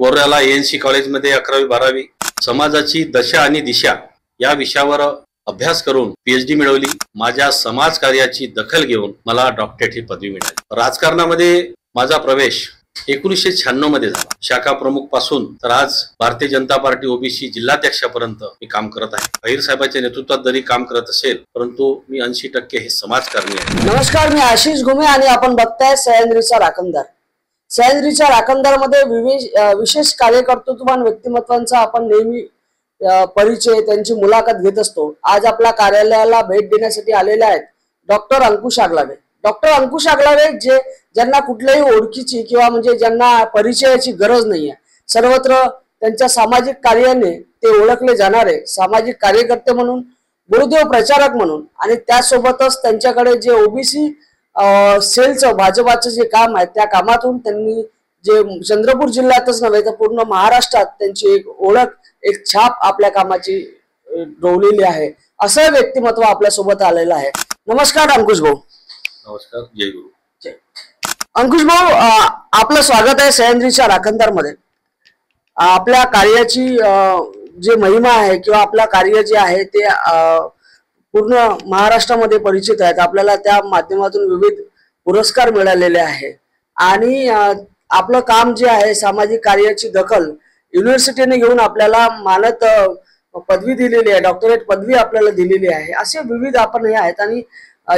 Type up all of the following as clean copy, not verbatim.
वर्ध्याला एएनसी कॉलेजमध्ये 11वी-12वी समाजाची दशा आणि दिशा या विषयावर अभ्यास करून पीएचडी मिळवली। माझ्या समाज कार्याची दखल घेऊन मला डॉक्टरेट ही पदवी मिळाली। राजकारणामध्ये माझा प्रवेश 1996 मध्ये झाला। शाखा प्रमुख पासून तर आज भारतीय जनता पार्टी ओबीसी जिल्हाध्यक्षापर्यंत मी काम करत आहे। अहिर साहेबांच्या नेतृत्वात जरी काम करत असेल परंतु मी 80% हे समाजकारणी आहे। नमस्कार, मी आशिष घुमे आणि आपण बघताय सह्याद्रीचा राखणदार। सह्याद्रीच्या राखणदारमध्ये विशेष कार्यकर्तृत्ववान व्यक्तिमत्वांचा आपण नेहमी परिचय, त्यांची मुलाखत घेत असतो। आज आपल्या कार्यालयाला भेट देण्यासाठी आलेले आहेत डॉक्टर अंकुश आगलावे। डॉक्टर अंकुश आगलावे ज्यांना कुठल्याही ओळखीची किंवा म्हणजे ज्यांना परिचयाची गरज नाहीये, सर्वत्र त्यांच्या सामाजिक कार्याने ते ओळखले जाणारे सामाजिक कार्यकर्ते म्हणून, गुरुदेव प्रचारक म्हणून, आणि त्यासोबतच त्यांच्याकडे जे ओबीसी सेलचं भाजपाचं जे काम आहे त्या कामातून त्यांनी जे चंद्रपूर जिल्ह्यातच नव्हे तर पूर्ण महाराष्ट्रात त्यांची एक ओळख, एक छाप आपल्या कामाची रोवलेली आहे। असं व्यक्तिमत्व आपल्या सोबत आलेलं आहे। नमस्कार अंकुश भाऊ। नमस्कार, जय गुरु। जय अंकुश भाऊ, आपलं स्वागत आहे सह्याद्रीच्या राखणदार मध्ये। आपल्या कार्याची जे महिमा आहे किंवा आपलं कार्य जे आहे ते पूर्ण महाराष्ट्रामध्ये परिचित आहेत। आपल्याला त्या माध्यमातून विविध पुरस्कार मिळालेले आहे आणि आपलं काम जे आहे सामाजिक कार्याची दखल युनिव्हर्सिटीने घेऊन आपल्याला मानद पदवी दिलेली आहे, डॉक्टरेट पदवी आपल्याला दिलेली आहे। असे विविध आपण हे आहेत आणि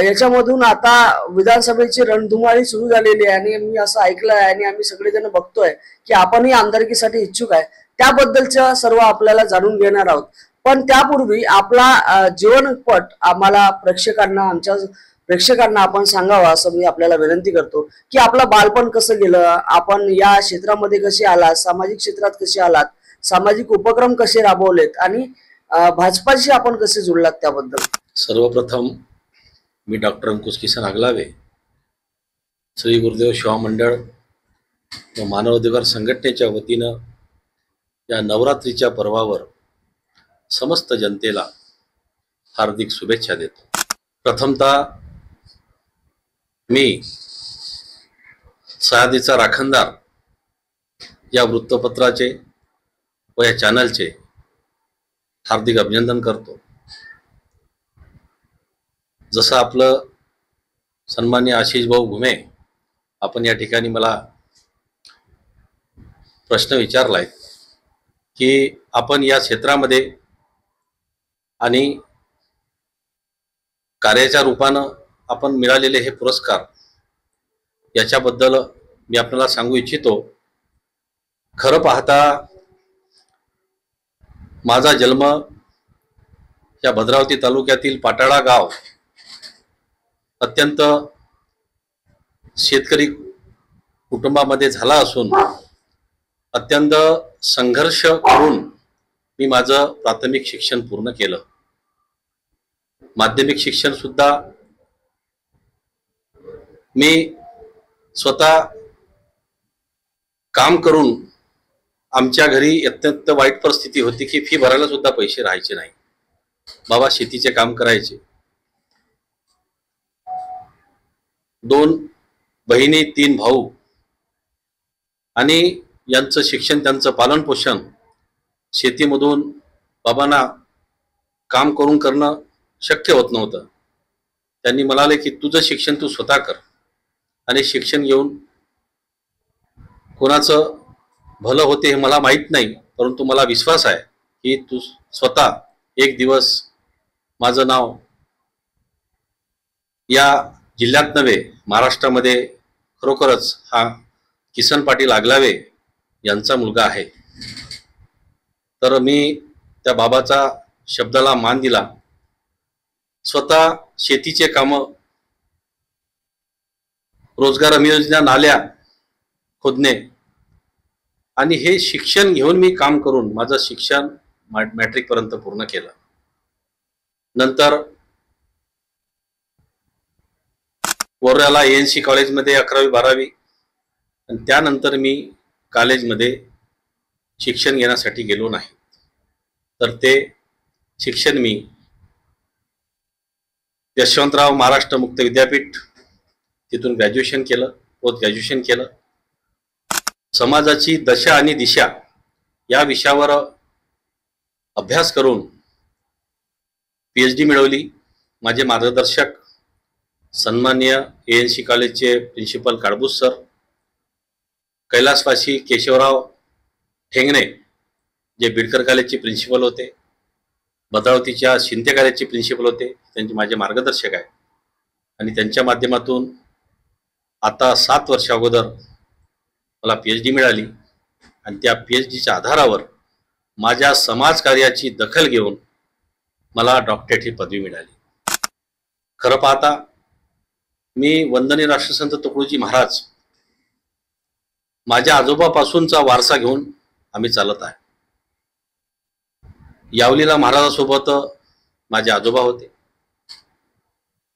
याच्यामधून आता विधानसभेची रणधुमाळी सुरू झालेली आहे आणि मी असं ऐकलं आहे आणि आम्ही सगळेजण बघतोय की आपणही आमदारकीसाठी इच्छुक आहे। त्याबद्दलचं सर्व आपल्याला जाणून घेणार आहोत, पण त्यापूर्वी आपला जीवनपट आम्हाला आमच्या प्रेक्षकांना आपण सांगावा असं मी आपल्याला विनंती करतो की आपलं बालपण कसं गेलं, आपण या क्षेत्रामध्ये कसे आलात, सामाजिक क्षेत्रात कसे आलात, सामाजिक उपक्रम कसे राबवलेत आणि भाजपाशी आपण कसे जुळलात त्याबद्दल। सर्वप्रथम मी डॉक्टर अंकुश किसन आगलावे, श्री गुरुदेव सेवा मंडळ व मानवाधिकार संघटनेच्या वतीनं या नवरात्रीच्या पर्वावर समस्त जनतेला हार्दिक शुभेच्छा देतो। प्रथमतः मी सह्याद्रीचा राखणदार या वृत्तपत्राचे व या चॅनलचे हार्दिक अभिनंदन करतो। जसं आपलं सन्मान्य आशिष भाऊ घुमे आपण या ठिकाणी मला प्रश्न विचारलाय की आपण या क्षेत्रामध्ये आणि कार्याच्या रूपानं आपण मिळालेले हे पुरस्कार याच्याबद्दल मी आपल्याला सांगू इच्छितो। खरं पाहता माझा जन्म या भद्रावती तालुक्यातील पाटाळा गाव अत्यंत शेतकरी कुटुंबामध्ये झाला असून अत्यंत संघर्ष करून मी माझं प्राथमिक शिक्षण पूर्ण केलं। माध्यमिक शिक्षण सुद्धा मी स्वतः काम करून, आमच्या घरी अत्यंत वाईट परिस्थिती होती की फी भरायला सुद्धा पैसे राहायचे नाही। बाबा शेतीचे काम करायचे, 2 बहिणी 3 भाऊ आणि यांचं शिक्षण, त्यांचं पालन पोषण शेतीमधून बाबांना काम करून करणं शक्य होत नव्हतं। त्यांनी म्हणाले की तुझं शिक्षण तू स्वतः कर आणि शिक्षण घेऊन कोणाचं भलं होते हे मला माहीत नाही, परंतु मला विश्वास आहे की तू स्वतः एक दिवस माझं नाव या जिल्ह्यात नव्हे महाराष्ट्रामध्ये खरोखरच हा किसन पाटील आगलावे यांचा मुलगा आहे। तर मी त्या बाबाचा शब्दाला मान दिला। स्वतः शेतीचे कामं, रोजगार हमी योजना, नाल्या खोदणे आणि हे शिक्षण घेऊन मी काम करून माझं शिक्षण मॅट्रिक पर्यंत पूर्ण केलं। नंतर वर्ध्याला एएनसी कॉलेजमध्ये 11वी-12वी आणि त्यानंतर मी कॉलेजमध्ये शिक्षण घेण्यासाठी गेलो नाही, तर ते शिक्षण मी यशवंतराव महाराष्ट्र मुक्त विद्यापीठ तिथून ग्रॅज्युएशन केलं, पोस्ट ग्रॅज्युएशन केलं। समाजाची दशा आणि दिशा या विषयावर अभ्यास करून PhD मिळवली. माझे मार्गदर्शक सन्माननीय ANC कॉलेजचे प्रिन्सिपल काडबूस सर, कैलासवासी केशवराव ठेंगणे जे बीडकर कॉलेजचे प्रिन्सिपल होते, भद्रावतीच्या शिंदे कॉलेजचे प्रिन्सिपल होते, त्यांचे माझे मार्गदर्शक आहे. आणि त्यांच्या माध्यमातून आता 7 वर्ष अगोदर मला PhD मिळाली आणि त्या PhDच्या आधारावर माझ्या समाजकार्याची दखल घेऊन मला डॉक्टरेट ही पदवी मिळाली. खरं पाहता मी वंदनीय राष्ट्रसंत तुकडोजी महाराज माझ्या आजोबापासूनचा वारसा घेऊन आम्ही चालत आहे. यावलीला महाराजासोबत माझे आजोबा होते.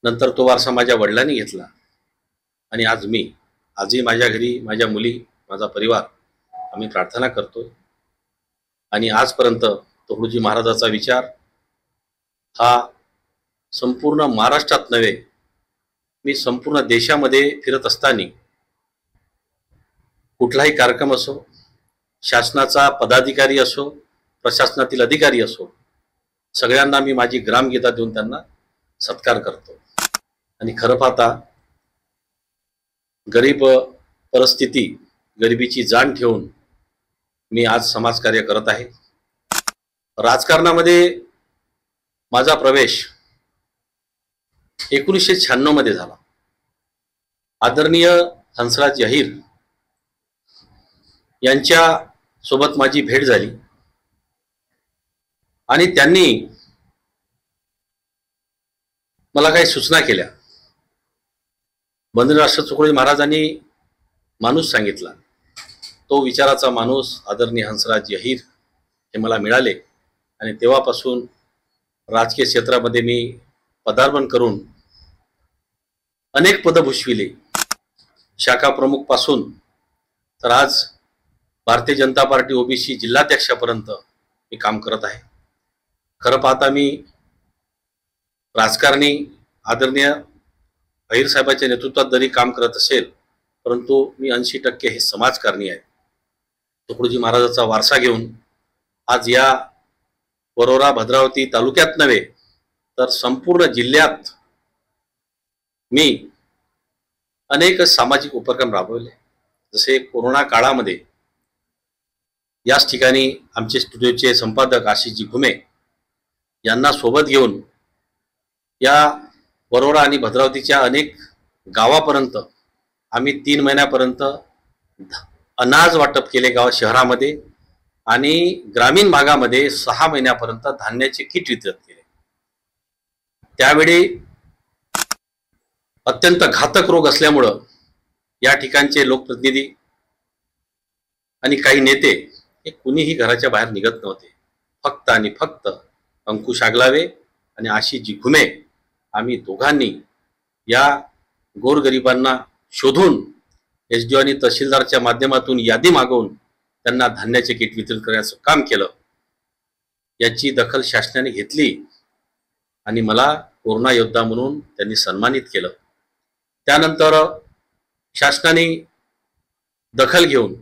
नंतर तो वारसा माझ्या वडिलांनी घेतला आणि आजही माझ्या घरी माझ्या मुली, माझा परिवार आम्ही प्रार्थना करतोय. आणि आजपर्यंत तुकडोजी महाराजाचा विचार हा संपूर्ण महाराष्ट्रात नव्हे, मी संपूर्ण देशामध्ये फिरत असताना कुठलाही कार्यक्रम असो, शासनाचा पदाधिकारी असो, प्रशासनातील अधिकारी असो, सगळ्यांना मी माझी ग्रामगीता देऊन त्यांना सत्कार करतो. आणि खरं पाहता गरीब परिस्थिती, गरिबीची जाण ठेवून मी आज समाजकार्य करत आहे. राजकारणामध्ये माझा प्रवेश 1996 मध्ये झाला. आदरणीय हंसराज अहिर यांच्या सोबत माझी भेट झाली आणि त्यांनी मला काही सूचना केल्या. वंदनीय राष्ट्रसंत तुकडोजी महाराजांनी माणूस सांगितला. तो विचाराचा माणूस आदरणीय हंसराज अहिर हे मला मिळाले आणि तेव्हापासून राजकीय क्षेत्रामध्ये मी पदार्पण करून अनेक पदं भूषविली. शाखा प्रमुख पासून तर आज भारतीय जनता पार्टी OBC जिल्हाध्यक्षापर्यंत मी काम करत आहे. खरं पाहता मी राजकारणी आदरणीय अहिर साहेबांच्या नेतृत्वात जरी काम करत असेल, परंतु मी 80% हे समाजकारणी आहे. तुकडोजी महाराजाचा वारसा घेऊन आज या वरोरा भद्रावती तालुक्यात नव्हे तर संपूर्ण जिल्ह्यात मी अनेक सामाजिक उपक्रम राबवले. जसे कोरोना काळामध्ये याच ठिकाणी आमचे स्टुडिओचे संपादक आशिषजी घुमे यांना सोबत घेऊन या वरोरा आणि भद्रावतीच्या अनेक गावापर्यंत आम्ही 3 महिन्यापर्यंत अनाज वाटप केले गाव शहरामध्ये आणि ग्रामीण भागामध्ये 6 महिन्यापर्यंत धान्याचे किट वितरित केले. त्यावेळी अत्यंत घातक रोग असल्यामुळं या ठिकाणचे लोकप्रतिनिधी आणि काही नेते हे कुणीही घराच्या बाहेर निघत नव्हते. फक्त आणि फक्त अंकुश आगलावे आणि आशिषजी घुमे आम्ही दोघांनी या गोरगरिबांना शोधून SDO आणि तहसीलदारच्या माध्यमातून यादी मागवून त्यांना धान्याचे किट वितरित करण्याचं काम केलं. याची दखल शासनाने घेतली आणि मला कोरोना योद्धा म्हणून त्यांनी सन्मानित केलं. त्यानंतर शासनाने दखल घेऊन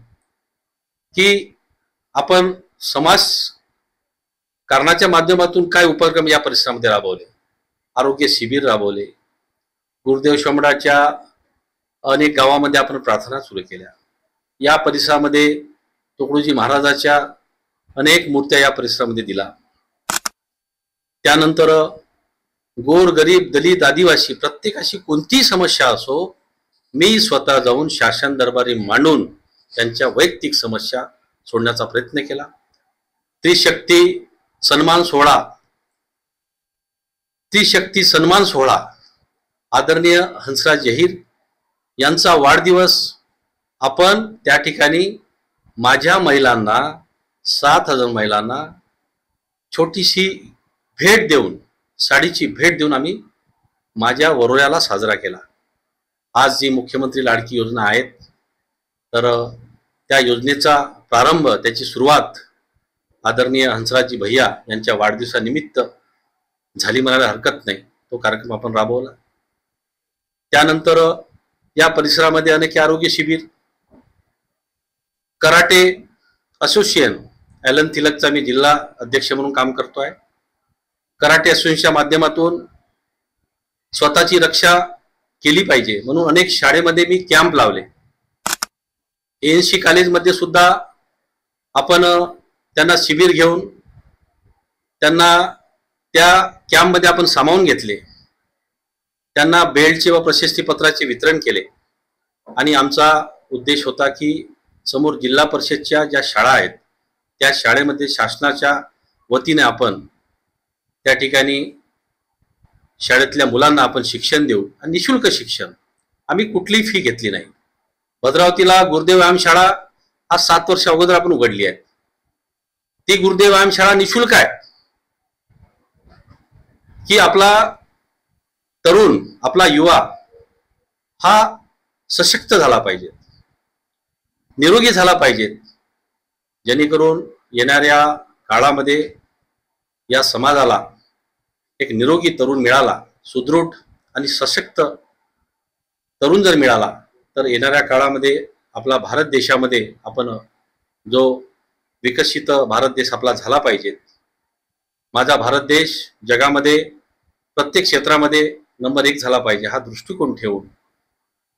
की आपण समाज कारणाच्या माध्यमातून काय उपक्रम या परिसरामध्ये राबवले. आरोग्य शिबिर राबवले. गुरुदेव शंभराच्या अनेक गावामध्ये आपण प्रार्थना सुरू केल्या. या परिसरामध्ये तुकडोजी महाराजाच्या अनेक मूर्त्या या परिसरामध्ये दिला. त्यानंतर गोर गरीब दलित आदिवासी प्रत्येकाशी कोणतीही समस्या असो, मी स्वतः जाऊन शासन दरबारी मांडून त्यांच्या वैयक्तिक समस्या सोडण्याचा प्रयत्न केला. त्रिशक्ती सन्मान सोहळा आदरणीय हंसराज अहिर यांचा वाढदिवस आपण त्या ठिकाणी माझ्या महिलांना 7,000 महिलांना छोटीशी भेट देऊन, साडीची भेट देऊन आम्ही माझ्या वरोऱ्याला साजरा केला. आज जी मुख्यमंत्री लाडकी योजना आहेत, तर त्या योजनेचा प्रारंभ, त्याची सुरुवात आदरणीय हंसराजजी भैया यांच्या वाढदिवसानिमित्त झाली म्हणायला हरकत नाही. तो कार्यक्रम आपण राबवला. त्यानंतर या परिसरामध्ये अनेक आरोग्य शिबिर, कराटे असोसिएशन ॲलन तिलकचा मी जिल्हा अध्यक्ष म्हणून काम करतो आहे. कराटे असोसिएशनच्या माध्यमातून स्वतःची रक्षा केली पाहिजे म्हणून अनेक शाळेमध्ये मी कॅम्प लावले. ANC कॉलेजमध्ये सुद्धा आपण त्यांना शिबिर घेऊन त्यांना त्या कॅम्पमध्ये आपण सामावून घेतले. त्यांना बेल्टचे व प्रशस्तीपत्राचे वितरण केले आणि आमचा उद्देश होता की समोर जिल्हा परिषदच्या ज्या शाळा आहेत त्या शाळेमध्ये शासनाच्या वतीने आपण त्या ठिकाणी शाळेतल्या मुलांना आपण शिक्षण देऊ आणि निशुल्क शिक्षण. आम्ही कुठलीही फी घेतली नाही. भद्रावतीला गुरुदेव व्यायामशाळा आज 7 वर्ष अगोदर आपण उघडली आहे. ती गुरुदेव व्यायामशाळा निशुल्क आहे की आपला तरुण आपला युवा हा सशक्त झाला पाहिजे, निरोगी झाला पाहिजे, जेणेकरून येणाऱ्या काळामध्ये या समाजाला एक निरोगी तरुण मिळाला, सुदृढ आणि सशक्त तरुण जर मिळाला तर येणाऱ्या काळामध्ये आपला भारत देशामध्ये आपण जो विकसित भारत देश आपला झाला पाहिजे. माझा भारत देश जगामध्ये प्रत्येक क्षेत्रामध्ये नंबर 1 झाला पाहिजे हा दृष्टिकोन ठेवून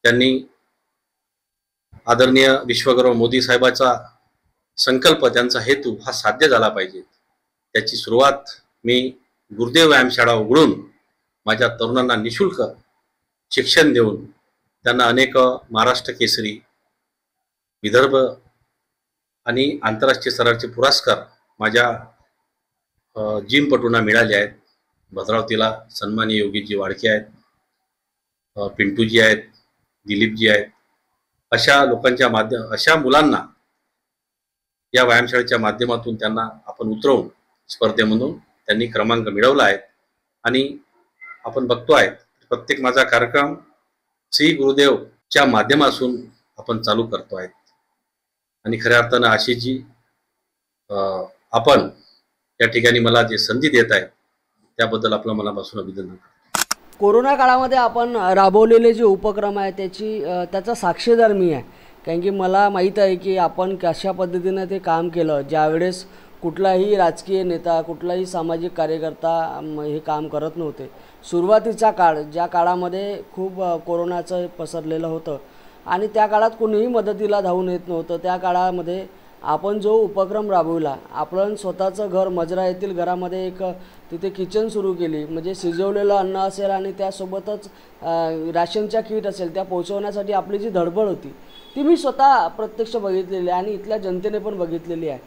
त्यांनी आदरणीय विश्वगुरू मोदी साहेबाचा संकल्प, त्यांचा हेतू हा साध्य झाला पाहिजे. त्याची सुरुवात मी गुरुदेव व्यायामशाळा उघडून माझ्या तरुणांना निशुल्क शिक्षण देऊन त्यांना अनेक महाराष्ट्र केसरी, विदर्भ आणि आंतरराष्ट्रीय स्तराचे पुरस्कार माझ्या जिमपटूंना मिळाले आहेत. भद्रावतीला सन्माननीय योगीजी वाडके आहेत, पिंटूजी आहेत, दिलीपजी आहेत. अशा लोकांच्या अशा मुलांना या व्यायामशाळेच्या माध्यमातून त्यांना आपण उतरवून स्पर्धेमधून त्यांनी क्रमांक मिळवला आहे. आणि आपण बघतो आहे प्रत्येक माझा कार्यक्रम श्री गुरुदेवच्या माध्यमातून आपण चालू करतो आहे. आणि खऱ्या अर्थानं आशिषजी आपण या ठिकाणी मला जे संधी देत आहे त्याबद्दल आपलं मनापासून अभिनंदन. कोरोना काळामध्ये आपण राबवलेले जे उपक्रम आहे त्याचा साक्षीदार मी आहे. कारण की मला माहीत आहे की आपण कशा पद्धतीनं ते काम केलं. ज्यावेळेस कुठलाही राजकीय नेता, कुठलाही सामाजिक कार्यकर्ता हे काम करत नव्हते. सुरुवातीचा काळ, ज्या काळामध्ये खूप कोरोनाचं पसरलेलं होतं आणि त्या काळात कोणीही मदतीला धावून येत नव्हतं, त्या काळामध्ये आपण जो उपक्रम राबवला, आपण स्वतःचं घर मजरा येथील घरामध्ये एक तिथे किचन सुरू केली. म्हणजे शिजवलेलं अन्न असेल आणि त्यासोबतच राशनच्या किट असेल त्या पोहोचवण्यासाठी आपली जी धडपड होती ती मी स्वतः प्रत्यक्ष बघितलेली आहे आणि इथल्या जनतेने पण बघितलेली आहे.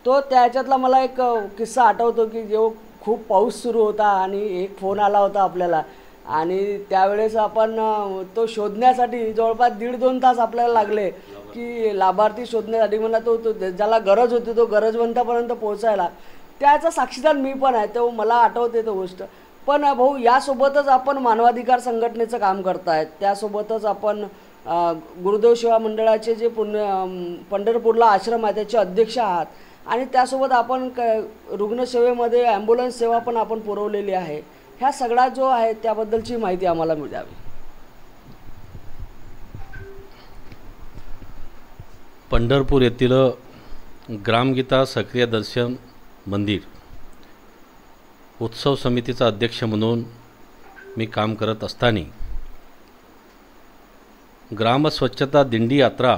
तो त्याच्यातला मला एक किस्सा आठवतो की जेव्हा खूप पाऊस सुरू होता आणि एक फोन आला होता आपल्याला आणि त्यावेळेस आपण तो शोधण्यासाठी जवळपास 1.5-2 तास आपल्याला लागले की लाभार्थी शोधण्यासाठी. मला तो ज्याला गरज होती तो गरजवंतापर्यंत पोहोचायला. त्याचा साक्षीदार मी पण आहे, तो मला आठवते तो गोष्ट. पण भाऊ, यासोबतच आपण मानवाधिकार संघटनेचं काम करतायत, त्यासोबतच आपण गुरुदेव सेवा मंडळाचे जे पंढरपूरला आश्रम आहे त्याचे अध्यक्ष आहात आणि त्यासोबत आपण रुग्णसेवेमध्ये ॲम्ब्युलन्स सेवा पण आपण पुरवलेली आहे. ह्या सगळा जो आहे त्याबद्दलची माहिती आम्हाला मिळावी. पंढरपूर येथील ग्रामगीता सक्रिय दर्शन मंदिर उत्सव समितीचा अध्यक्ष म्हणून मी काम करत असताना ग्राम स्वच्छता दिंडी यात्रा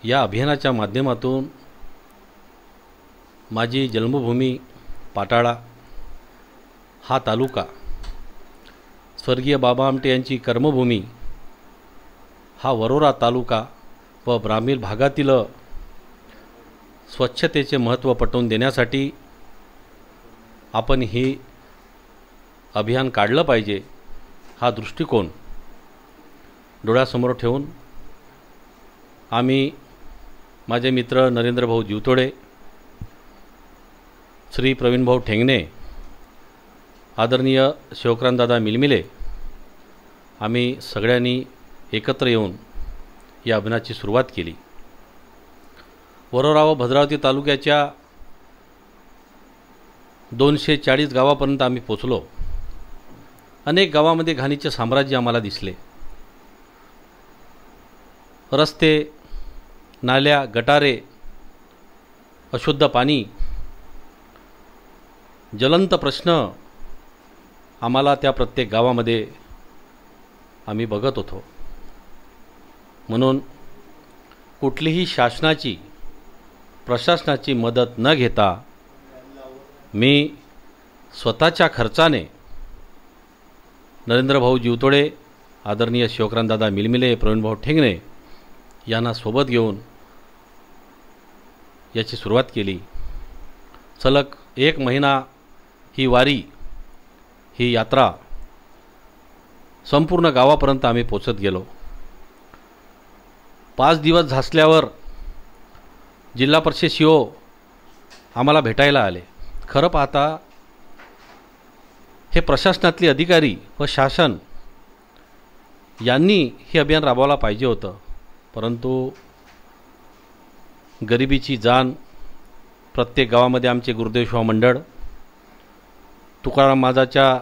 या अभियानाच्या माध्यमातून माझी जन्मभूमी पाटाळा हा तालुका, स्वर्गीय बाबा आमटे यांची कर्मभूमी हा वरोरा तालुका व ग्रामीण भागातील स्वच्छतेचे महत्त्व पटवून देण्यासाठी आपण ही अभियान काढलं पाहिजे हा दृष्टिकोन डोळ्यासमोर ठेवून आम्ही माझे मित्र नरेंद्र भाऊ जीवतोडे, श्री प्रवीण भाऊ ठेंगणे, आदरणीय शिवक्रांतदादा मिलमिले आम्ही सगळ्यांनी एकत्र येऊन या अभियानाची सुरुवात केली. वरोरा व भद्रावती तालुक्याच्या 240 गावापर्यंत आम्ही पोचलो. अनेक गावामध्ये घाणीचे साम्राज्य आम्हाला दिसले. रस्ते नाल्या, गटारे, अशुद्ध पाणी, ज्वलंत प्रश्न आम्हाला त्या प्रत्येक गावामध्ये आम्ही बघत होतो. म्हणून कुठलीही शासनाची, प्रशासनाची मदत न घेता मी स्वतःच्या खर्चाने नरेंद्रभाऊ जीवतोडे, आदरणीय शिवक्रांतदादा मिलमिले, प्रवीणभाऊ ठेंगणे यांना सोबत घेऊन याची सुरुवात केली. सलग 1 महिना ही वारी, ही यात्रा संपूर्ण गावापर्यंत आम्ही पोचत गेलो. 5 दिवस झासल्यावर जिल्हा परिषद सीओ आम्हाला भेटायला आले. खरं पाहता हे प्रशासनातले अधिकारी व शासन यांनी हे अभियान राबवायला पाहिजे होतं, परंतु गरिबीची जाण प्रत्येक गावामध्ये आमचे गुरुदेव सेवा मंडळ, तुकाराम महाराजाच्या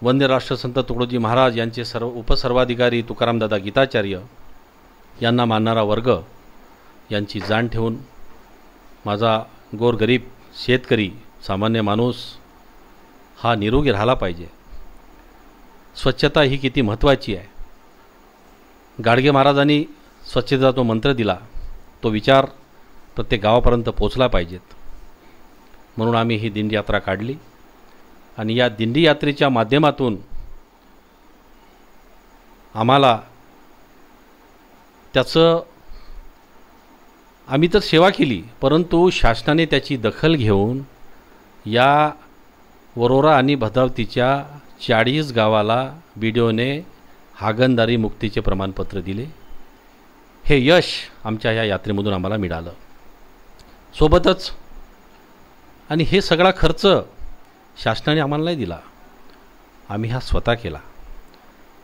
वंदे राष्ट्रसंत तुकडोजी महाराज यांचे उपसर्वाधिकारी तुकारामदादा गीताचार्य यांना मानणारा वर्ग यांची जाण ठेवून माझा गोरगरीब शेतकरी सामान्य माणूस हा निरोगी राहिला पाहिजे. स्वच्छता ही किती महत्त्वाची आहे. गाडगे महाराजांनी स्वच्छतेचा तो मंत्र दिला, तो विचार प्रत्येक गावापर्यंत पोचला पाहिजेत. म्हणून आम्ही ही दिंडी यात्रा काढली आणि या दिंडी यात्रेच्या माध्यमातून आम्हाला त्याचं आम्ही तर सेवा केली, परंतु शासनाने त्याची दखल घेऊन या वरोरा आणि भद्रावतीच्या 40 गावाला BDOने हागणदारी मुक्तीचे प्रमाणपत्र दिले. हे यश आमच्या या यात्रेमधून आम्हाला मिळालं. सोबतच आणि हे सगळा खर्च शासनाने आम्हाला नाही दिला, आम्ही हा स्वतः केला.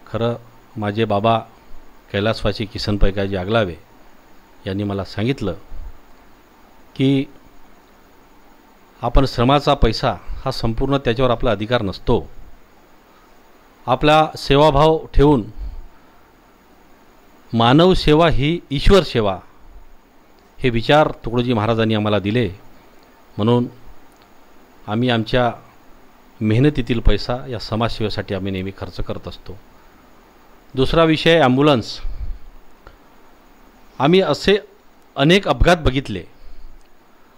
खरं माझे बाबा कैलासवासी किसन पैकाजी आगलावे यांनी मला सांगितलं की आपण श्रमाचा पैसा हा संपूर्ण त्याच्यावर आपला अधिकार नसतो. आपला सेवाभाव ठेवून मानव सेवा ही ईश्वर सेवा हे विचार तुकडोजी महाराजांनी आम्हाला दिले. म्हणून आम्ही आमच्या मेहनतीतील पैसा या समाजसेवेसाठी आम्ही नेहमी खर्च करत असतो. दुसरा विषय ॲम्ब्युलन्स. आम्ही असे अनेक अपघात बघितले.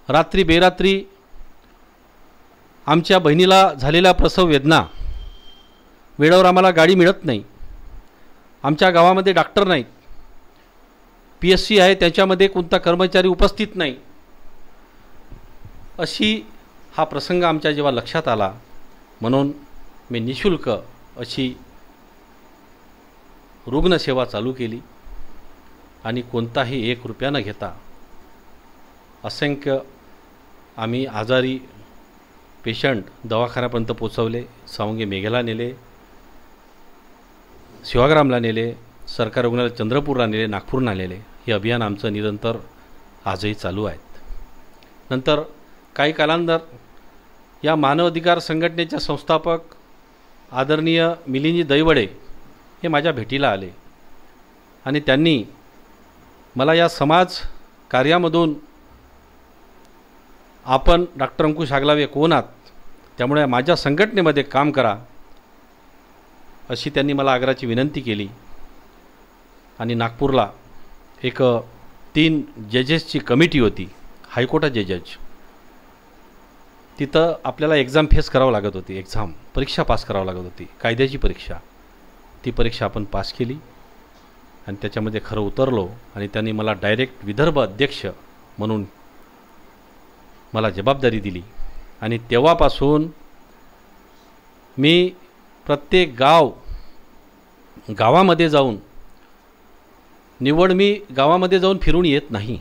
रात्री बेरात्री आमच्या बहिणीला झालेला प्रसव वेदना, वेळेवर आम्हाला गाडी मिळत नाही. आमच्या गावामध्ये डॉक्टर नाहीत, PSC आहे त्याच्यामध्ये कोणता कर्मचारी उपस्थित नाही. अशी हा प्रसंग आमच्या जेव्हा लक्षात आला, म्हणून मी निशुल्क अशी रुग्णसेवा चालू केली आणि कोणताही 1 रुपया न घेता असंख्य आम्ही आजारी पेशंट दवाखान्यापर्यंत पोचवले. सावंगी मेघेला नेले, सेवाग्रामला नेले, सरकारी रुग्णालय चंद्रपूरला नेले, नागपूरला नेले. हे अभियान आमचं निरंतर आजही चालू आहेत. नंतर काही कालांतर या मानव अधिकार संघटनेच्या संस्थापक आदरणीय मिलिंदजी दैवडे हे माझ्या भेटीला आले आणि त्यांनी मला या समाज कार्यामधून आपण डॉक्टर अंकुश आगलावे कोण आहात, त्यामुळे माझ्या संघटनेमध्ये काम करा अशी त्यांनी मला आग्रहाची विनंती केली. आणि नागपूरला एक 3 जजेसची कमिटी होती, हायकोर्टाचे जज. तिथं आपल्याला एक्झाम फेस करावं लागत होती, परीक्षा पास करावं लागत होती, कायद्याची परीक्षा. ती परीक्षा आपण पास केली आणि त्याच्यामध्ये खरं उतरलो आणि त्यांनी मला डायरेक्ट विदर्भ अध्यक्ष म्हणून मला जबाबदारी दिली. आणि तेव्हापासून मी प्रत्येक गावामध्ये जाऊन, निवड मी गावामध्ये जाऊन फिरून येत नाही,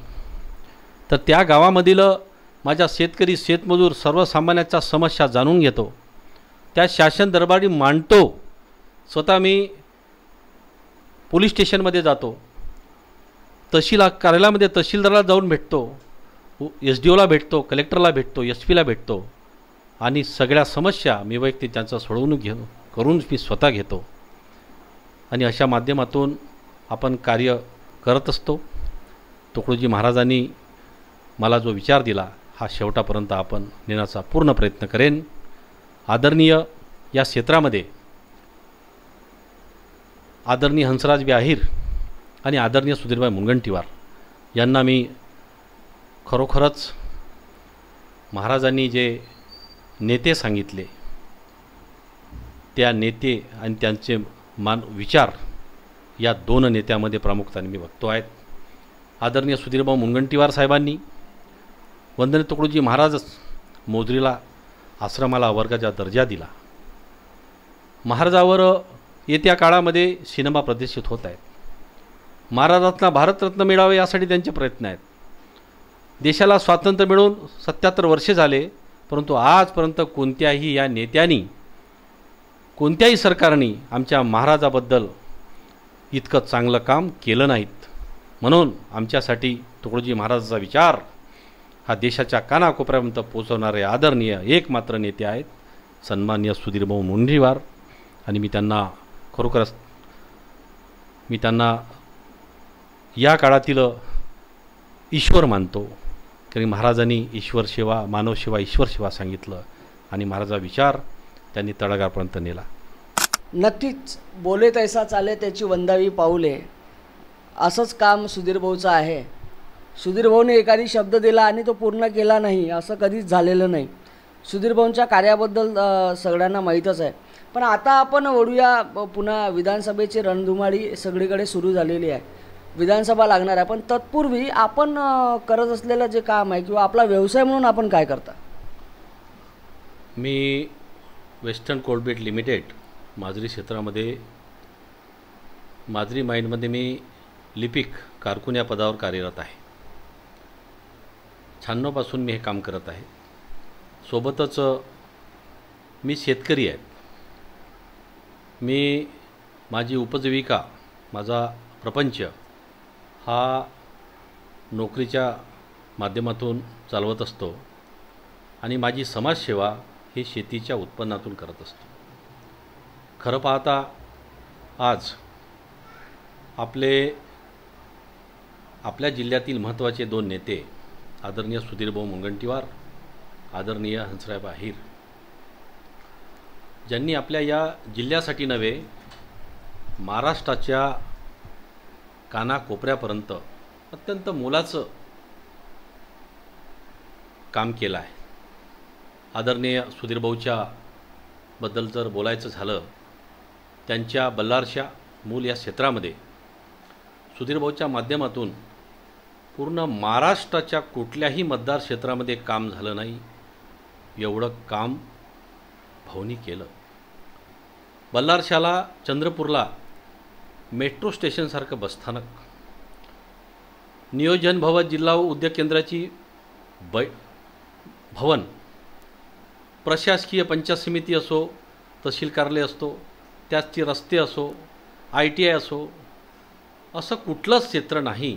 तर त्या गावामधील माझ्या शेतकरी, शेतमजूर, सर्वसामान्याच्या समस्या जाणून घेतो, त्या शासन दरबारी मांडतो. स्वतः मी पोलीस स्टेशनमध्ये जातो, तहसील कार्यालयामध्ये तहसीलदाराला जाऊन भेटतो, SDOला भेटतो, कलेक्टरला भेटतो, SP ला भेटतो आणि सगळ्या समस्या मी वैयक्तिक त्यांचा सोडवणूक करून मी स्वतः घेतो. आणि अशा माध्यमातून आपण कार्य करत असतो. तुकडोजी महाराजांनी मला जो विचार दिला हा शेवटापर्यंत आपण नेण्याचा पूर्ण प्रयत्न करेन. आदरणीय या क्षेत्रामध्ये आदरणीय हंसराज अहिर आणि आदरणीय सुधीरभाई मुनगंटीवार यांना मी खरोखरच महाराजांनी जे नेते सांगितले त्या नेते आणि त्यांचे विचार या दोन नेत्यामध्ये प्रामुख्याने मी बघतो आहेत. आदरणीय सुधीरभाऊ मुनगंटीवार साहेबांनी वंदनीय तुकडोजी महाराज मोजरीला आश्रमाला वर्गाचा दर्जा दिला. महाराजावर येत्या काळामध्ये सिनेमा प्रदर्शित होत आहेत. महाराजांना भारतरत्न मिळावे यासाठी त्यांचे प्रयत्न आहेत. देशाला स्वातंत्र्य मिळून 77 वर्षे झाले, परंतु आजपर्यंत कोणत्याही या नेत्यांनी कोणत्याही सरकारने आमच्या महाराजाबद्दल इतकं चांगलं काम केलं नाहीत. म्हणून आमच्यासाठी तुकडोजी महाराजांचा विचार हा देशाच्या कानाकोपऱ्यापर्यंत पोहोचवणारे आदरणीय एकमात्र नेते आहेत सन्माननीय सुधीरभाऊ मुनगंटीवार. आणि मी त्यांना या काळातील ईश्वर मानतो, कारण महाराजांनी ईश्वर सेवा मानव सेवा ईश्वर सेवा सांगितलं आणि महाराजा विचार त्यांनी तळागाळापर्यंत नेला. नक्कीच बोले तैसा चाले त्याची वंदावी पाऊले असंच काम सुधीरभाऊचं आहे. सुधीरभाऊने एखादी शब्द दिला आणि तो पूर्ण केला नाही असं कधीच झालेलं नाही. सुधीरभाऊंच्या कार्याबद्दल सगळ्यांना माहीतच आहे. पण आता आपण वळूया पुन्हा विधानसभेची रणधुमाळी सगळीकडे सुरू झालेली आहे. विधानसभा लागणार आहे, पण तत्पूर्वी आपण करत असलेलं जे काम आहे किंवा आपला व्यवसाय म्हणून आपण काय करता? मी वेस्टर्न कोलबेट लिमिटेड माजरी क्षेत्रामध्ये माजरी माइंडमध्ये मी लिपिक कारकून या पदावर कार्यरत आहे. 96 पासून मी हे काम करत आहे. सोबतच मी शेतकरी आहे. मी माझी उपजीविका माझा प्रपंच हा नोकरीच्या माध्यमातून चालवत असतो आणि माझी समाजसेवा ही शेतीच्या उत्पन्नातून करत असतो. खरं पाहता आज आपल्या जिल्ह्यातील महत्त्वाचे 2 नेते आदरणीय सुधीरभाऊ मुनगंटीवार आदरणीय हंसराज अहिर ज्यांनी आपल्या या जिल्ह्यासाठी नव्हे महाराष्ट्राच्या कानाकोपऱ्यापर्यंत अत्यंत मोलाचं काम केलं आहे. आदरणीय सुधीरभाऊच्या बद्दल जर बोलायचं झालं, त्यांच्या बल्लारशा मूल या क्षेत्रामध्ये सुधीरभाऊच्या माध्यमातून पूर्ण महाराष्ट्राच्या कुठल्याही मतदार क्षेत्रामध्ये काम झालं नाही एवढं काम भाऊनी केलं. बल्लारशाला चंद्रपूरला मेट्रो स्टेशनसारखं बसस्थानक, नियोजन भवन जिल्हा उद्योग केंद्राची भवन, प्रशासकीय पंचायत समिती असो, तहसील कार्यालय असतो, त्याचे रस्ते असो, ITI असो, असं कुठलंच क्षेत्र नाही.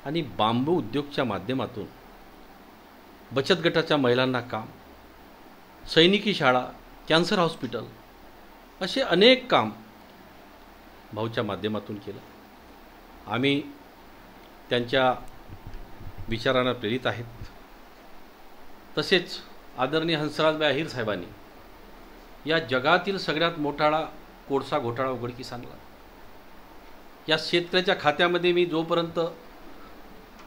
आणि बांबू उद्योगच्या माध्यमातून बचत गटाच्या महिलांना काम, सैनिकी शाळा, कॅन्सर हॉस्पिटल असे अनेक काम भाऊच्या माध्यमातून केलं. आम्ही त्यांच्या विचारांना प्रेरित आहेत. तसेच आदरणीय हंसराज अहिर साहेबांनी या जगातील सगळ्यात मोठा कोळसा घोटाळा उघडकीस आणला. या शेतकऱ्याच्या खात्यामध्ये मी जोपर्यंत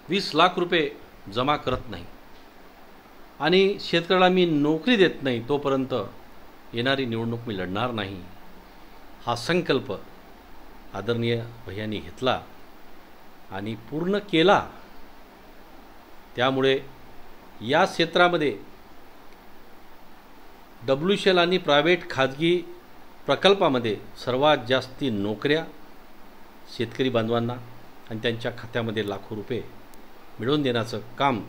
20 लाख रुपये जमा करत नाही आणि शेतकऱ्याला मी नोकरी देत नाही तोपर्यंत येणारी निवडणूक मी लढणार नाही हा संकल्प आदरणीय भैयांनी घेतला आणि पूर्ण केला. त्यामुळे या क्षेत्रामध्ये WCL आणि प्रायव्हेट खाजगी प्रकल्पामध्ये सर्वात जास्ती नोकऱ्या शेतकरी बांधवांना आणि त्यांच्या खात्यामध्ये लाखो रुपये मिळवून देण्याचं काम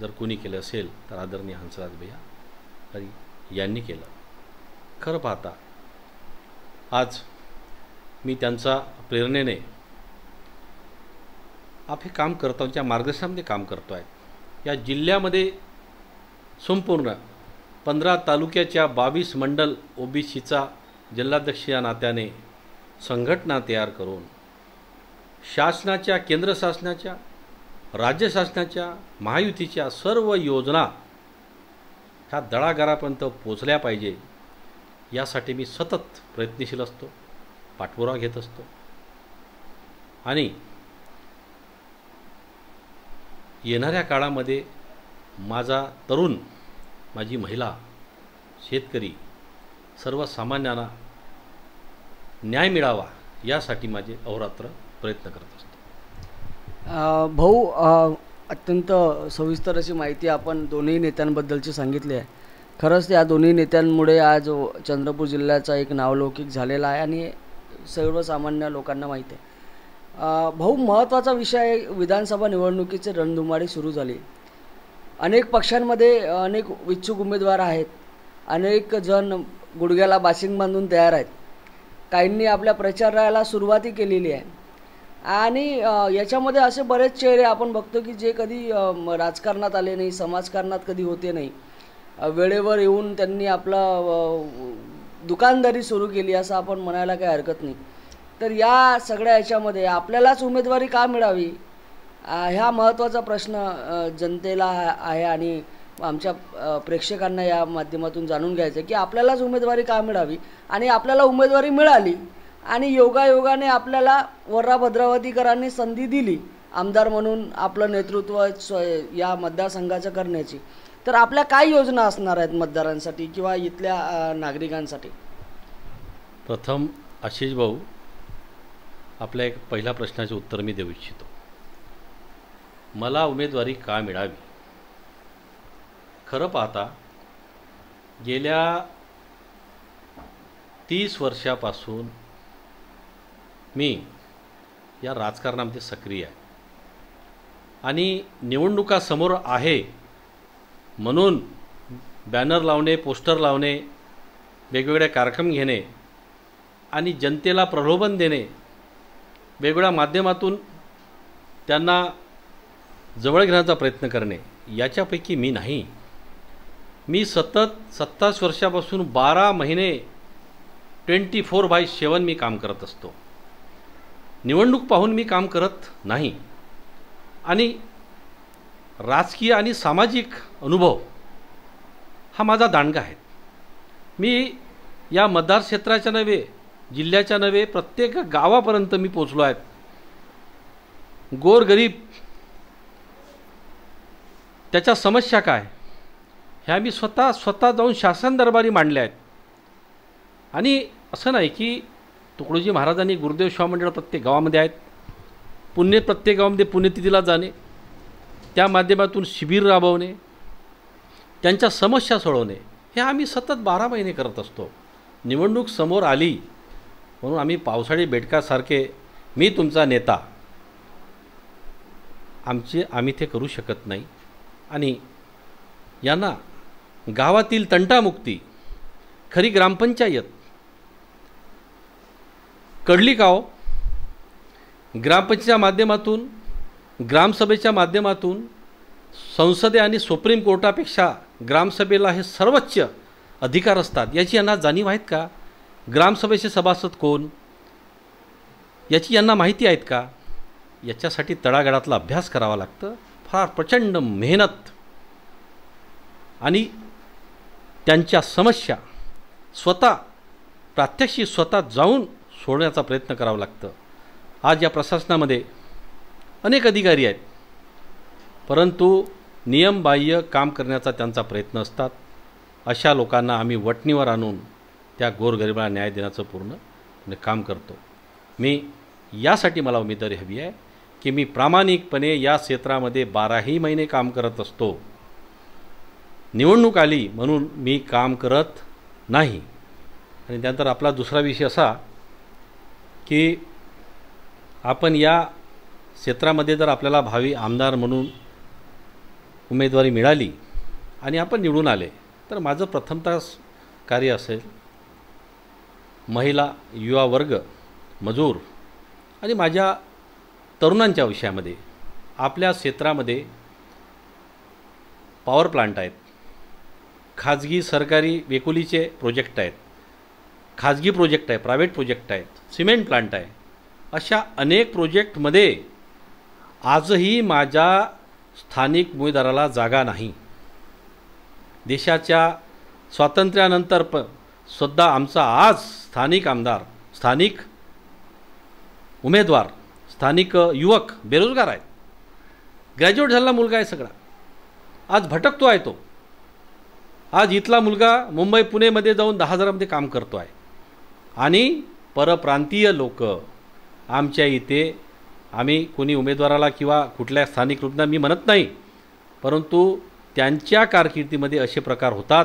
जर कोणी केलं असेल तर आदरणीय हंसराज भैया यांनी केलं. खरं पाहता आज मी त्यांचा प्रेरणेने हे काम करतो, त्या मार्गदर्शनामध्ये काम करतो आहे. या जिल्ह्यामध्ये संपूर्ण 15 तालुक्याच्या 22 मंडल OBCचा जिल्हाध्यक्ष या नात्याने संघटना तयार करून शासनाच्या, केंद्र शासनाच्या राज्य शासनाच्या महायुतीच्या सर्व योजना ह्या तळागाळापर्यंत पोचल्या पाहिजे यासाठी मी सतत प्रयत्नशील असतो, पाठपुरावा घेत असतो आणि येणाऱ्या काळामध्ये माझा तरुण, माझी महिला, शेतकरी, सर्वसामान्यांना न्याय मिळावा यासाठी माझे अहोरात्र प्रयत्न करत असतो. भाऊ, अत्यंत सविस्तर अशी माहिती आपण दोन्ही नेत्यांबद्दलची सांगितली आहे. खरंच या दोन्ही नेत्यांमुळे आज चंद्रपूर जिल्ह्याचा एक नावलौकिक झालेला आहे आणि सर्वसामान्य लोकांना माहिती आहे. भाऊ, महत्त्वाचा विषय आहे, विधानसभा निवडणुकीची रणधुमाळी सुरू झाली. अनेक पक्षांमध्ये अनेक इच्छुक उमेदवार आहेत. अनेक जण गुडघ्याला बाशिंग बांधून तयार आहेत. काहींनी आपल्या प्रचाराला सुरुवाती केलेली आहे आणि याच्यामध्ये असे बरेच चेहरे आपण बघतो की जे कधी राजकारणात आले नाही, समाजकारणात कधी होते नाही. वेळेवर येऊन त्यांनी आपला दुकानदारी सुरू केली असं आपण म्हणायला काही हरकत नाही. तर या सगळ्या याच्यामध्ये आपल्यालाच उमेदवारी का मिळावी ह्या महत्त्वाचा प्रश्न जनतेला आहे आणि आमच्या प्रेक्षकांना या माध्यमातून जाणून घ्यायचं की आपल्यालाच उमेदवारी का मिळावी. आणि आपल्याला उमेदवारी मिळाली आणि योगायोगाने आपल्याला वर्रा भद्रावतीकरांनी संधी दिली आमदार म्हणून आपलं नेतृत्व या मतदारसंघाचं करण्याची. तर आपल्या काय योजना असणार आहेत मतदारांसाठी किंवा इथल्या नागरिकांसाठी? प्रथम आशिष भाऊ, आपल्या एक पहिल्या प्रश्नाचे उत्तर मी देऊ इच्छितो. मला उमेदवारी का मिळावी? खरं पाहता गेल्या 30 वर्षापासून मी या राजकारणामध्ये सक्रिय आहे आणि निवडणुका समोर आहे म्हणून बॅनर लावणे, पोस्टर लावणे, वेगवेगळे कार्यक्रम घेणे आणि जनतेला प्रलोभन देणे, वेगवेगळ्या माध्यमातून त्यांना जवळ घेण्याचा प्रयत्न करणे, याच्यापैकी मी नाही. मी सतत 27 वर्षापासून 12 महिने 24/7 मी काम करत असतो. निवडणूक पाहून मी काम करत नाही आणि राजकीय आणि सामाजिक अनुभव हा माझा दांडगा आहे. मी या मतदार क्षेत्राच्या नव्हे, जिल्ह्याच्या नव्हे, प्रत्येक गावापर्यंत मी पोचलो आहे. गोरगरीब त्याच्या समस्या काय ह्या मी स्वतः जाऊन शासन दरबारी मांडल्या आहेत. आणि असं नाही की तुकडोजी महाराजांनी गुरुदेव सेवा मंडळ प्रत्येक गावामध्ये आहेत. प्रत्येक गावामध्ये पुण्यतिथीला जाणे, त्या माध्यमातून शिबिर राबवणे, त्यांच्या समस्या सोडवणे हे आम्ही सतत 12 महिने करत असतो. निवडणूक समोर आली म्हणून आम्ही पावसाळी बेडकासारखे मी तुमचा नेता आम्ही ते करू शकत नाही. आणि यांना गावातील तंटामुक्ती, खरी ग्रामपंचायत, कडली गाव ग्रामपंचायतीच्या माध्यमातून, ग्रामसभेच्या माध्यमातून, संसदे आणि सुप्रीम कोर्टापेक्षा ग्रामसभेला हे सर्वोच्च अधिकार असतात याची यांना जाणीव आहेत का? ग्रामसभेचे सभासद कोण याची यांना माहिती आहेत का? याच्यासाठी तळागाळातला अभ्यास करावा लागतं, फार प्रचंड मेहनत आणि त्यांच्या समस्या प्रात्यक्षिक जाऊन सोडण्याचा प्रयत्न करावा लागतं. आज या प्रशासनामध्ये अनेक अधिकारी आहेत, परंतु नियमबाह्य काम करण्याचा त्यांचा प्रयत्न असतात. अशा लोकांना आम्ही वटणीवर आणून त्या गोरगरिबाला न्याय देण्याचं पूर्ण काम करतो. मी यासाठी मला उमेदवारी हवी आहे की मी प्रामाणिकपणे या क्षेत्रामध्ये 12ही महिने काम करत असतो. निवडणूक आली म्हणून मी काम करत नाही. आणि त्यानंतर आपला दुसरा विषय असा की आपण या क्षेत्रामध्ये जर आपल्याला भावी आमदार म्हणून उमेदवारी मिळाली आणि आपण निवडून आले तर माझं प्रथमतः कार्य असेल महिला, युवा वर्ग, मजूर आणि माझ्या तरुणांच्या विषयामध्ये. आपल्या क्षेत्रामध्ये पॉवर प्लांट आहेत, खाजगी सरकारी वेकुलीचे प्रोजेक्ट आहेत, खाजगी प्रोजेक्ट आहे, प्रायव्हेट प्रोजेक्ट आहेत, सिमेंट प्लांट आहे. अशा अनेक प्रोजेक्टमध्ये आजही माझ्या स्थानिक उमेदवाराला जागा नाही. देशाच्या स्वातंत्र्यानंतर सुद्धा आमचा आज स्थानिक आमदार, स्थानिक उमेदवार, स्थानिक युवक बेरोजगार आहेत. ग्रॅज्युएट झालेला मुलगा आहे सगळा, आज भटकतो आहे तो. आज इथला मुलगा मुंबई पुणेमध्ये जाऊन 10,000मध्ये काम करतो आहे. आणि परप्रांतीय लोक आमच्या इथे, आम्ही कोणी उमेदवाराला किंवा कुठल्या स्थानिक लोकांना मी म्हणत नाही, परंतु त्यांच्या कारकिर्दीमध्ये असे प्रकार होतात,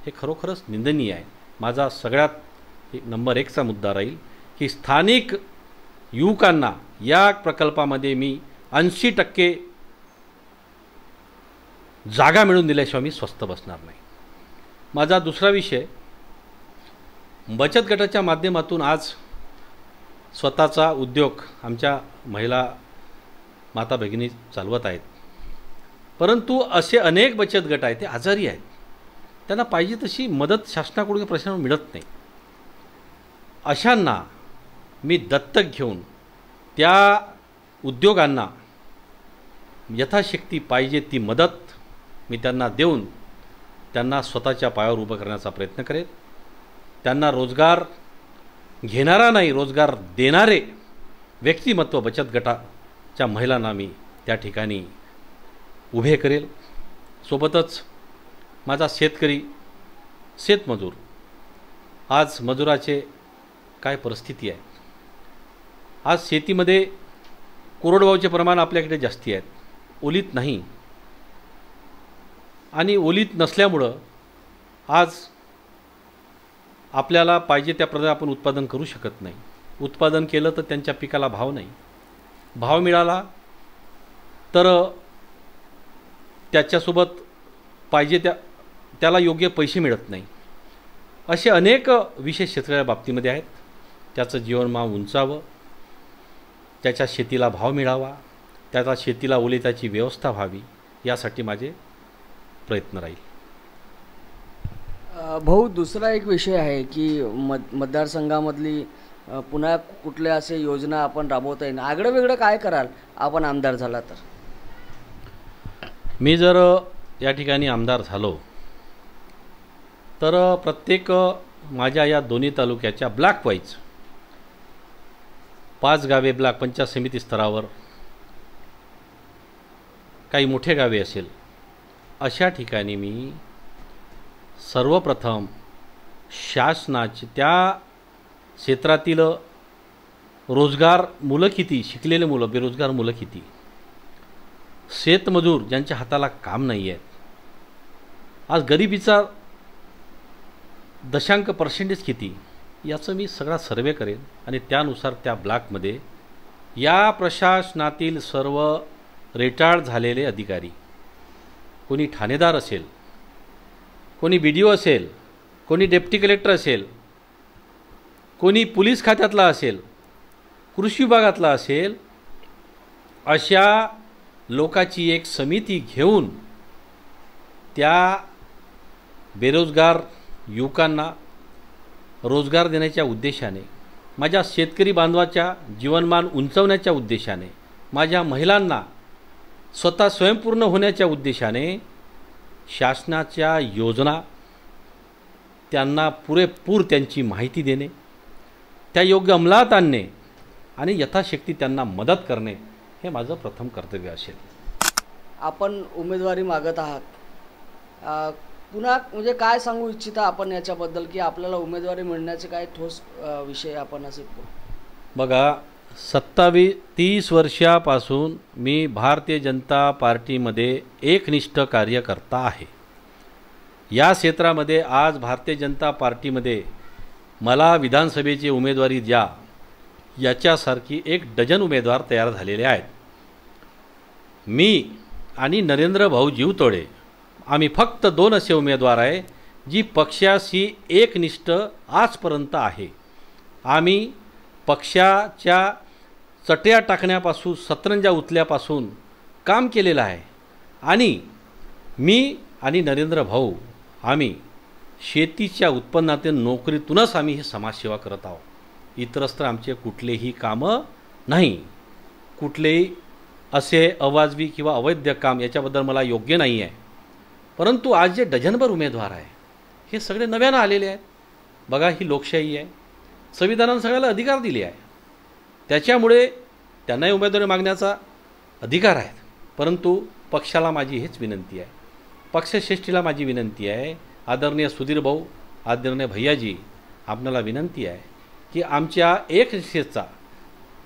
हे खरोखरच निंदनीय आहे. माझा सगळ्यात नंबर 1चा मुद्दा राहील की स्थानिक युवकांना या प्रकल्पामध्ये मी 80% जागा मिळवून दिल्याशिवाय मी स्वस्थ बसणार नाही. माझा दुसरा विषय, बचत गटाच्या माध्यमातून आज स्वतःचा उद्योग आमच्या महिला माता भगिनी चालवत आहेत. परंतु असे अनेक बचत गट आहेत, ते आजारी आहेत, त्यांना पाहिजे तशी मदत शासनाकडून प्रशासनाकडून मिळत नाही. अशांना मी दत्तक घेऊन त्या उद्योगांना यथाशक्ती पाहिजे ती मदत मी त्यांना देऊन त्यांना स्वतःच्या पायावर उभं करण्याचा प्रयत्न करेन. त्यांना रोजगार घेणारा नाही, रोजगार देणारे व्यक्तिमत्व बचत गटाच्या महिलांना मी त्या ठिकाणी उभे करेल. सोबतच माझा शेतकरी, शेतमजूर, आज मजुराचे काय परिस्थिती आहे. आज शेतीमध्ये कोरडवाहूचे प्रमाण आपल्याकडे जास्ती आहेत, ओलीत नाही. आणि ओलीत नसल्यामुळं आज आपल्याला पाहिजे त्या प्रकारे आपण उत्पादन करू शकत नाही. उत्पादन केलं तर त्यांच्या पिकाला भाव नाही, भाव मिळाला तर त्याच्यासोबत पाहिजे त्याला योग्य पैसे मिळत नाही. असे अनेक विषय शेतकऱ्याच्या बाबतीमध्ये आहेत. त्याचं जीवनमान उंचावं, त्याच्या शेतीला भाव मिळावा, त्याचा शेतीला ओलिताची व्यवस्था व्हावी, यासाठी माझे प्रयत्न राहील. भाऊ, दुसरा एक विषय आहे की मतदारसंघामधली पुन्हा कुठल्या असे योजना आपण राबवता येईल, आगळं वेगळं काय कराल आपण आमदार झाला तर? मी जर या ठिकाणी आमदार झालो तर प्रत्येक माझ्या या दोन्ही तालुक्याच्या ब्लॉक वाईज 5 गावे ब्लॉक पंचायत समिती स्तरावर, काही मोठे गावे असेल, अशा ठिकाणी मी सर्वप्रथम शासनाचे त्या क्षेत्रातील रोजगार, मुलं किती, शिकलेले मुलं, बेरोजगार मुलं किती, शेतमजूर ज्यांच्या हाताला काम नाही आहेत, आज गरिबीचा % किती, याचं मी सगळा सर्वे करेन. आणि त्यानुसार त्या ब्लॉकमध्ये या प्रशासनातील सर्व रिटायर्ड झालेले अधिकारी, कोणी ठाणेदार असेल, कोणी BDO असेल, कोणी डेप्टी कलेक्टर असेल, कोणी पोलीस खात्यातला असेल, कृषी विभागातला असेल, अशा लोकांची एक समिती घेऊन त्या बेरोजगार युवकांना रोजगार देण्याच्या उद्देशाने, माझ्या शेतकरी बांधवाच्या जीवनमान उंचावण्याच्या उद्देशाने, माझ्या महिलांना स्वतः स्वयंपूर्ण होण्याच्या उद्देशाने शासनाच्या योजना त्यांना पुरेपूर त्यांची माहिती देणे, त्या योग्य अंमलात आणणे आणि यथाशक्ती त्यांना मदत करणे, हे माझं प्रथम कर्तव्य असेल. आपण उमेदवारी मागत आहात, पुन्हा म्हणजे काय सांगू इच्छिता आपण याच्याबद्दल की आपल्याला उमेदवारी मिळण्याचे काय ठोस विषय आपण असे? बघा, 30 वर्षापासून मी भारतीय जनता पार्टीमध्ये एकनिष्ठ कार्यकर्ता आहे. या क्षेत्रामध्ये आज भारतीय जनता पार्टीमध्ये मला विधानसभेची उमेदवारी द्या याच्यासारखी 1 डझन उमेदवार तयार झालेले आहेत. मी आणि नरेंद्र भाऊ जीवतोडे, आम्ही फक्त 2 असे उमेदवार आहे जी पक्षाशी एकनिष्ठ आजपर्यंत आहे. आम्ही पक्षाच्या चटया टाकण्यापासून, सतरंजा उचल्यापासून काम केलेलं आहे. आणि मी आणि नरेंद्र भाऊ आम्ही शेतीच्या उत्पन्नातील नोकरीतूनच आम्ही ही समाजसेवा करत आहोत. इतरत्र आमचे कुठलेही कामं नाही, कुठलेही असे अवाजवी किंवा अवैध काम याच्याबद्दल मला योग्य नाही आहे. परंतु आज जे डझनभर उमेदवार आहे हे सगळे नव्यानं आलेले आहेत. बघा, ही लोकशाही आहे. संविधानानं सगळ्याला अधिकार दिले आहे. त्याच्यामुळे त्यांनाही उमेदवारी मागण्याचा अधिकार आहे. परंतु पक्षाला माझी हेच विनंती आहे, पक्षश्रेष्ठीला माझी विनंती आहे, आदरणीय सुधीर भाऊ, आदरणीय भैयाजी, आपणाला विनंती आहे की आमच्या एकनिष्ठेचा,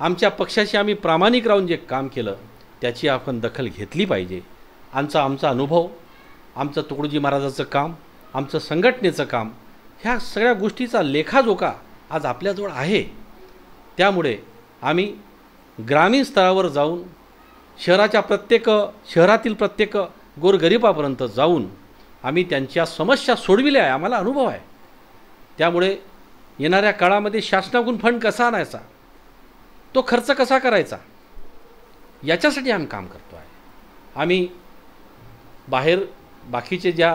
आमच्या पक्षाशी आम्ही प्रामाणिक राहून जे काम केलं त्याची आपण दखल घेतली पाहिजे. आमचा अनुभव, आमचं तुकडोजी महाराजाचं काम, आमचं संघटनेचं काम, ह्या सगळ्या गोष्टीचा लेखाजोखा आज आपल्याजवळ आहे. त्यामुळे आम्ही ग्रामीण स्तरावर जाऊन शहरातील प्रत्येक गोरगरिबापर्यंत जाऊन आम्ही त्यांच्या समस्या सोडविल्या आहे. आम्हाला अनुभव आहे. त्यामुळे येणाऱ्या काळामध्ये शासनाकडून फंड कसा आणायचा, तो खर्च कसा करायचा, याच्यासाठी आम्ही काम करतो आहे. आम्ही बाहेर बाकीचे ज्या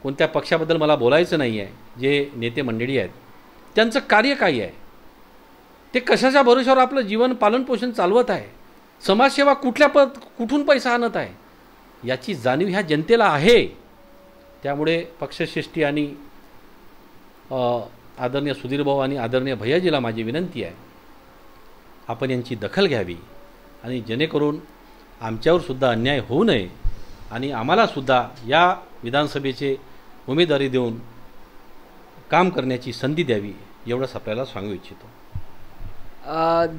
कोणत्या पक्षाबद्दल मला बोलायचं नाही आहे, जे नेते मंडळी आहेत त्यांचं कार्य काय आहे, ते कशाच्या भरोशावर आपलं जीवन पालनपोषण चालवत आहे, समाजसेवा कुठून पैसा आणत आहे, याची जाणीव ह्या जनतेला आहे. त्यामुळे पक्षश्रेष्ठी आणि आदरणीय सुधीरभाऊ आणि आदरणीय भैयाजीला माझी विनंती आहे, आपण यांची दखल घ्यावी आणि जेणेकरून आमच्यावरसुद्धा अन्याय होऊ नये आणि आम्हालासुद्धा या विधानसभेचे उमेदवारी देऊन काम करण्याची संधी द्यावी, एवढंच आपल्याला सांगू इच्छितो.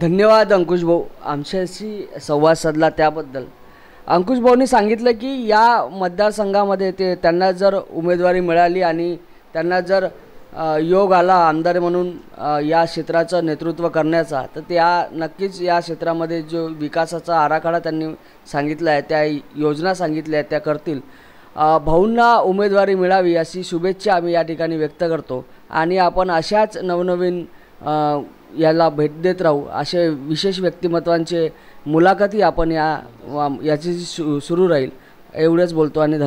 धन्यवाद अंकुश भाऊ, आमच्याशी संवाद साधला त्याबद्दल. अंकुश भाऊंनी सांगितलं की या मतदारसंघामध्ये त्यांना जर उमेदवारी मिळाली आणि त्यांना जर योग आला आमदार म्हणून या क्षेत्राचं नेतृत्व करण्याचा, तर त्या नक्कीच या क्षेत्रामध्ये जो विकासाचा आराखडा त्यांनी सांगितला आहे, त्या योजना सांगितल्या आहेत त्या करतील. भाऊंना उमेदवारी मिळावी अशी शुभेच्छा आम्ही या ठिकाणी व्यक्त करतो आणि आपण अशाच नवनवीन याला भेट देत राहू. असे विशेष व्यक्तिमत्वांचे मुलाखती आपण याची सुरू राहील. एवढंच बोलतो आणि धन्यवाद.